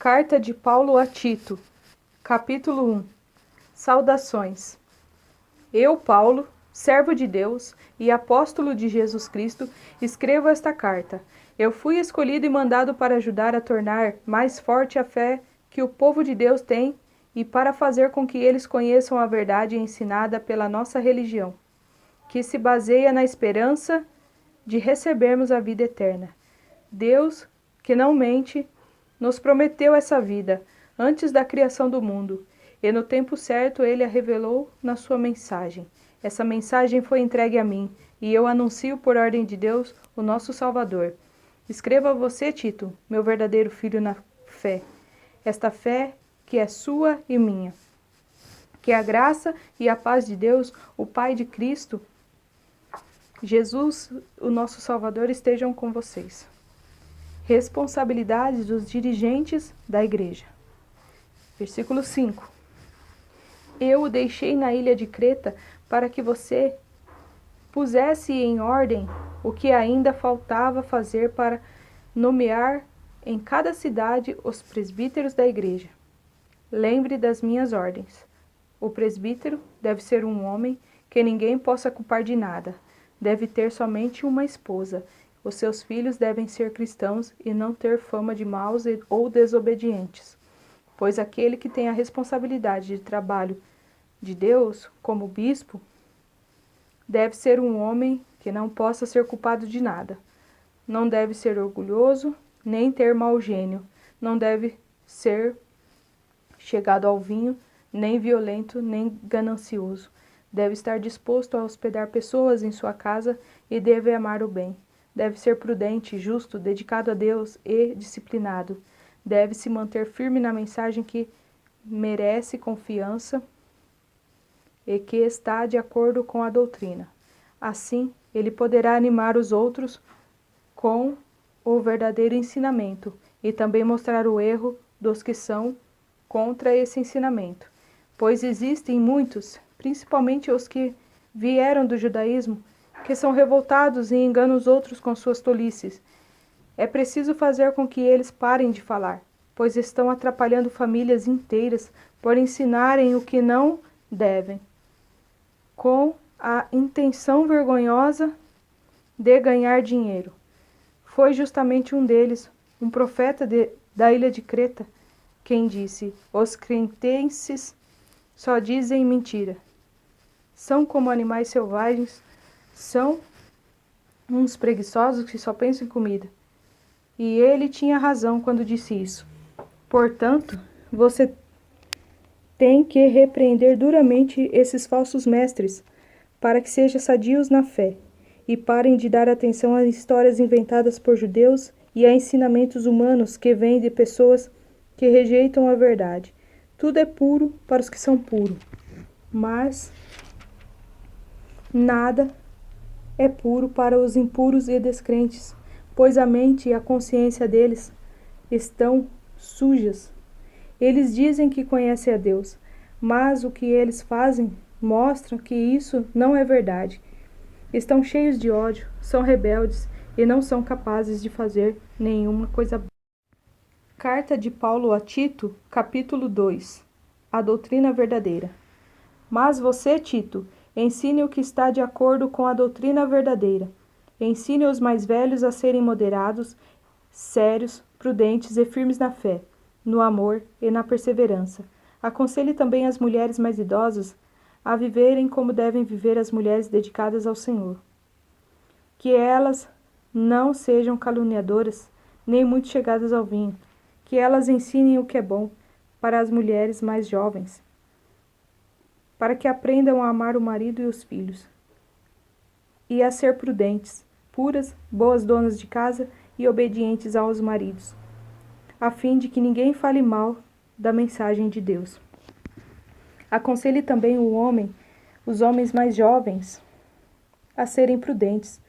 Carta de Paulo a Tito, capítulo 1. Saudações. Eu, Paulo, servo de Deus e apóstolo de Jesus Cristo, escrevo esta carta. Eu fui escolhido e mandado para ajudar a tornar mais forte a fé que o povo de Deus tem e para fazer com que eles conheçam a verdade ensinada pela nossa religião, que se baseia na esperança de recebermos a vida eterna. Deus, que não mente, nos prometeu essa vida antes da criação do mundo, e no tempo certo ele a revelou na sua mensagem. Essa mensagem foi entregue a mim, e eu anuncio por ordem de Deus, o nosso Salvador. Escreva a você, Tito, meu verdadeiro filho na fé, esta fé que é sua e minha. Que a graça e a paz de Deus, o Pai de Cristo, Jesus, o nosso Salvador, estejam com vocês. Responsabilidades dos dirigentes da igreja. Versículo 5. Eu o deixei na ilha de Creta para que você pusesse em ordem o que ainda faltava fazer para nomear em cada cidade os presbíteros da igreja. Lembre das minhas ordens. O presbítero deve ser um homem que ninguém possa culpar de nada. Deve ter somente uma esposa. Os seus filhos devem ser cristãos e não ter fama de maus ou desobedientes, pois aquele que tem a responsabilidade de trabalho de Deus, como bispo, deve ser um homem que não possa ser culpado de nada. Não deve ser orgulhoso, nem ter mau gênio. Não deve ser chegado ao vinho, nem violento, nem ganancioso. Deve estar disposto a hospedar pessoas em sua casa e deve amar o bem. Deve ser prudente, justo, dedicado a Deus e disciplinado. Deve se manter firme na mensagem que merece confiança e que está de acordo com a doutrina. Assim, ele poderá animar os outros com o verdadeiro ensinamento e também mostrar o erro dos que são contra esse ensinamento. Pois existem muitos, principalmente os que vieram do judaísmo, que são revoltados e enganam os outros com suas tolices. É preciso fazer com que eles parem de falar, pois estão atrapalhando famílias inteiras por ensinarem o que não devem, com a intenção vergonhosa de ganhar dinheiro. Foi justamente um deles, um profeta da ilha de Creta, quem disse: os cretenses só dizem mentira. São como animais selvagens, são uns preguiçosos que só pensam em comida. E ele tinha razão quando disse isso. Portanto, você tem que repreender duramente esses falsos mestres, para que sejam sadios na fé, e parem de dar atenção às histórias inventadas por judeus e a ensinamentos humanos que vêm de pessoas que rejeitam a verdade. Tudo é puro para os que são puros, mas nada é puro para os impuros e descrentes, pois a mente e a consciência deles estão sujas. Eles dizem que conhecem a Deus, mas o que eles fazem mostra que isso não é verdade. Estão cheios de ódio, são rebeldes e não são capazes de fazer nenhuma coisa boa. Carta de Paulo a Tito, capítulo 2. A doutrina verdadeira. Mas você, Tito, ensine o que está de acordo com a doutrina verdadeira. Ensine os mais velhos a serem moderados, sérios, prudentes e firmes na fé, no amor e na perseverança. Aconselhe também as mulheres mais idosas a viverem como devem viver as mulheres dedicadas ao Senhor. Que elas não sejam caluniadoras, nem muito chegadas ao vinho. Que elas ensinem o que é bom para as mulheres mais jovens, para que aprendam a amar o marido e os filhos, e a ser prudentes, puras, boas donas de casa e obedientes aos maridos, a fim de que ninguém fale mal da mensagem de Deus. Aconselhe também os homens mais jovens, a serem prudentes.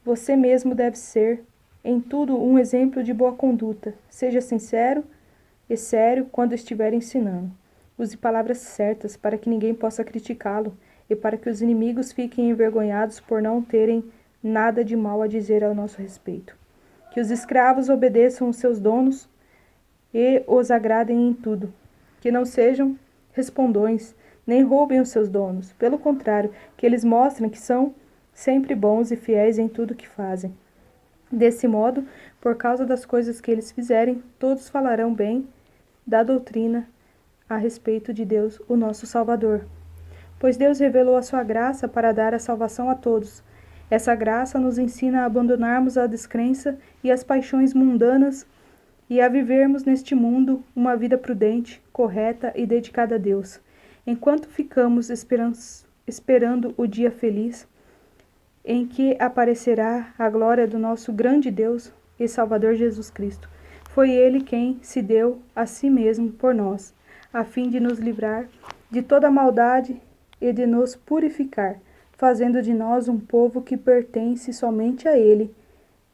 Você mesmo deve ser, em tudo, um exemplo de boa conduta. Seja sincero e sério quando estiver ensinando. Use palavras certas para que ninguém possa criticá-lo e para que os inimigos fiquem envergonhados por não terem nada de mal a dizer ao nosso respeito. Que os escravos obedeçam os seus donos e os agradem em tudo. Que não sejam respondões, nem roubem os seus donos. Pelo contrário, que eles mostrem que são sempre bons e fiéis em tudo que fazem. Desse modo, por causa das coisas que eles fizerem, todos falarão bem da doutrina a respeito de Deus, o nosso Salvador. Pois Deus revelou a sua graça para dar a salvação a todos. Essa graça nos ensina a abandonarmos a descrença e as paixões mundanas e a vivermos neste mundo uma vida prudente, correta e dedicada a Deus. Enquanto ficamos esperando o dia feliz, em que aparecerá a glória do nosso grande Deus e Salvador Jesus Cristo. Foi Ele quem se deu a si mesmo por nós, a fim de nos livrar de toda maldade e de nos purificar, fazendo de nós um povo que pertence somente a Ele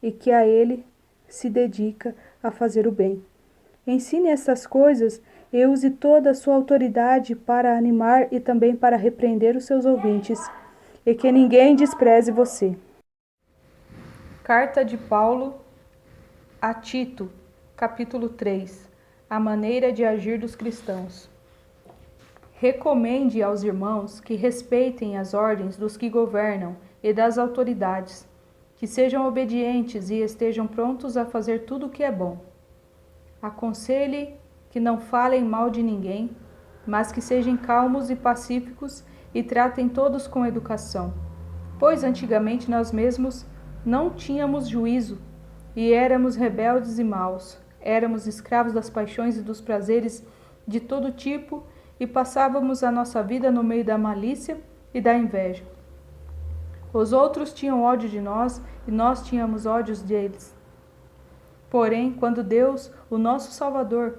e que a Ele se dedica a fazer o bem. Ensine estas coisas e use toda a sua autoridade para animar e também para repreender os seus ouvintes, e que ninguém despreze você. Carta de Paulo a Tito, capítulo 3. A maneira de agir dos cristãos. Recomende aos irmãos que respeitem as ordens dos que governam e das autoridades, que sejam obedientes e estejam prontos a fazer tudo o que é bom. Aconselhe que não falem mal de ninguém, mas que sejam calmos e pacíficos e tratem todos com educação. Pois antigamente nós mesmos não tínhamos juízo e éramos rebeldes e maus. Éramos escravos das paixões e dos prazeres de todo tipo e passávamos a nossa vida no meio da malícia e da inveja. Os outros tinham ódio de nós e nós tínhamos ódios deles. Porém, quando Deus, o nosso Salvador,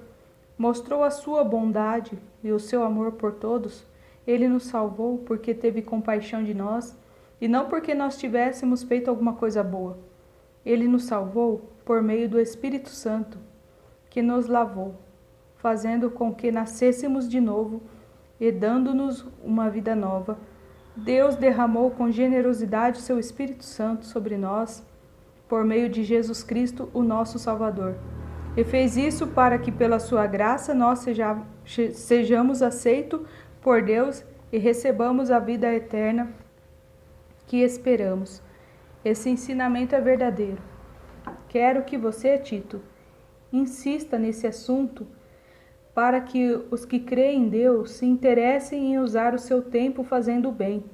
mostrou a sua bondade e o seu amor por todos, Ele nos salvou porque teve compaixão de nós e não porque nós tivéssemos feito alguma coisa boa. Ele nos salvou por meio do Espírito Santo, que nos lavou, fazendo com que nascêssemos de novo e dando-nos uma vida nova. Deus derramou com generosidade o seu Espírito Santo sobre nós, por meio de Jesus Cristo, o nosso Salvador. E fez isso para que, pela sua graça, nós sejamos aceitos por Deus e recebamos a vida eterna que esperamos. Esse ensinamento é verdadeiro. Quero que você, Tito, insista nesse assunto para que os que creem em Deus se interessem em usar o seu tempo fazendo o bem.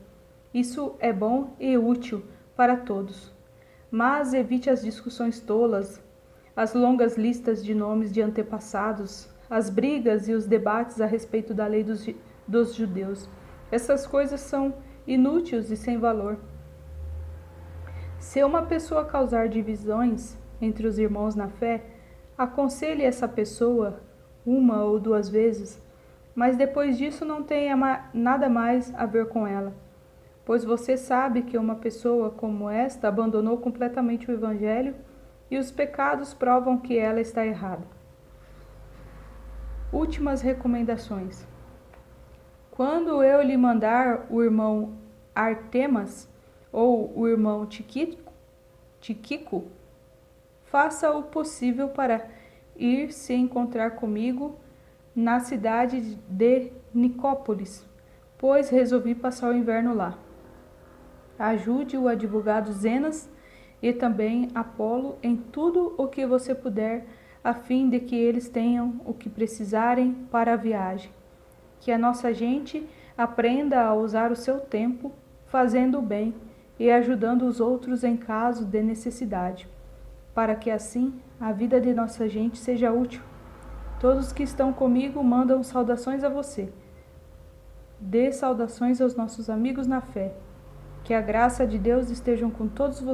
Isso é bom e útil para todos. Mas evite as discussões tolas, as longas listas de nomes de antepassados, as brigas e os debates a respeito da lei dos judeus. Essas coisas são inúteis e sem valor. Se uma pessoa causar divisões entre os irmãos na fé, aconselhe essa pessoa uma ou duas vezes, mas depois disso não tenha nada mais a ver com ela, pois você sabe que uma pessoa como esta abandonou completamente o Evangelho e os pecados provam que ela está errada. Últimas recomendações. Quando eu lhe mandar o irmão Artemas ou o irmão Tíquico, faça o possível para ir se encontrar comigo na cidade de Nicópolis, pois resolvi passar o inverno lá. Ajude o advogado Zenas e também Apolo em tudo o que você puder, a fim de que eles tenham o que precisarem para a viagem. Que a nossa gente aprenda a usar o seu tempo fazendo o bem e ajudando os outros em caso de necessidade, para que assim a vida de nossa gente seja útil. Todos que estão comigo mandam saudações a você. Dê saudações aos nossos amigos na fé. Que a graça de Deus esteja com todos vocês.